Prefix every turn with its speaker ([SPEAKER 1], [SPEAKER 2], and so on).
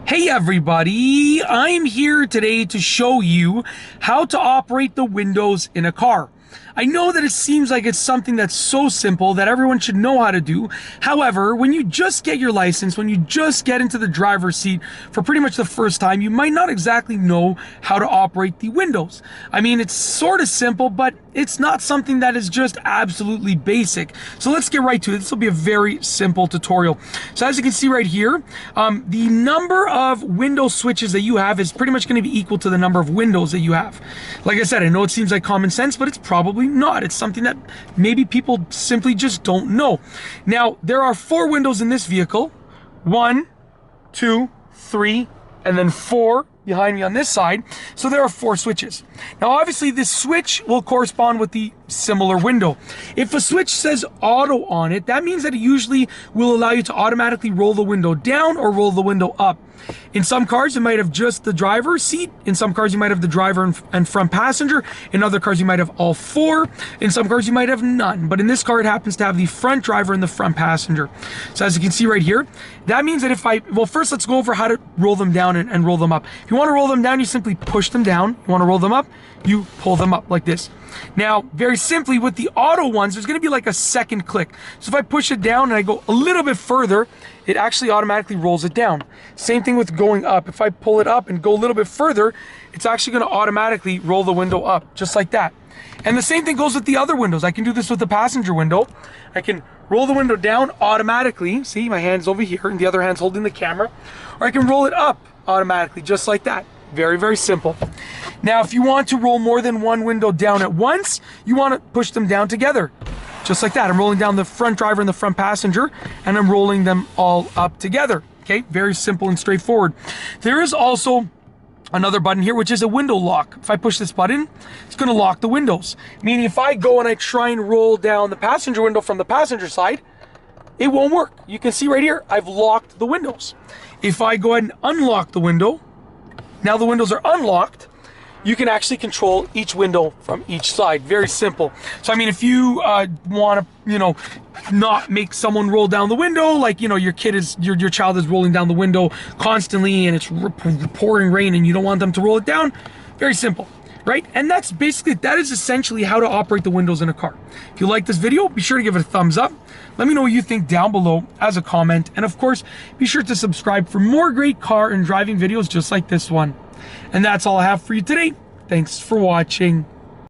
[SPEAKER 1] Hey everybody, I'm here today to show you how to operate the windows in a car. I know that it seems like it's something that's so simple that everyone should know how to do. However, when you just get your license, when you just get into the driver's seat for pretty much the first time, you might not exactly know how to operate the windows. I mean, it's sort of simple, but it's not something that is just absolutely basic. So let's get right to it. This will be a very simple tutorial. So as you can see right here, the number of window switches that you have is pretty much going to be equal to the number of windows that you have. Like I said, I know it seems like common sense, but it's probably not. It's something that maybe people simply just don't know. Now, there are 4 windows in this vehicle. 1, 2, 3, and then 4 behind me on this side. So there are 4 switches. Now, obviously, this switch will correspond with the similar window. If a switch says auto on it, that means that it usually will allow you to automatically roll the window down or roll the window up. In some cars, it might have just the driver's seat. In some cars, you might have the driver and front passenger. In other cars, you might have all 4. In some cars, you might have none. But in this car, it happens to have the front driver and the front passenger. So as you can see right here, that means that well, first let's go over how to roll them down and roll them up. If you want to roll them down, you simply push them down. You want to roll them up, you pull them up like this. Now, very simply, with the auto ones, there's going to be like a second click. So if I push it down and I go a little bit further, it actually automatically rolls it down. Same thing with going up. If I pull it up and go a little bit further, it's actually going to automatically roll the window up, just like that. And the same thing goes with the other windows. I can do this with the passenger window. I can roll the window down automatically. See, my hand's over here and the other hand's holding the camera. Or I can roll it up automatically, just like that. Very, very simple. Now, if you want to roll more than one window down at once, you want to push them down together. Just like that. I'm rolling down the front driver and the front passenger, and I'm rolling them all up together. Okay, very simple and straightforward. There is also another button here, which is a window lock. If I push this button, it's going to lock the windows. Meaning if I go and I try and roll down the passenger window from the passenger side, it won't work. You can see right here, I've locked the windows. If I go ahead and unlock the window, now the windows are unlocked, you can actually control each window from each side. Very simple. So, I mean, if you want to, not make someone roll down the window, like, your child is rolling down the window constantly and it's pouring rain and you don't want them to roll it down, very simple, right? And that is essentially how to operate the windows in a car. If you like this video, be sure to give it a thumbs up. Let me know what you think down below as a comment. And of course, be sure to subscribe for more great car and driving videos just like this one. And that's all I have for you today. Thanks for watching.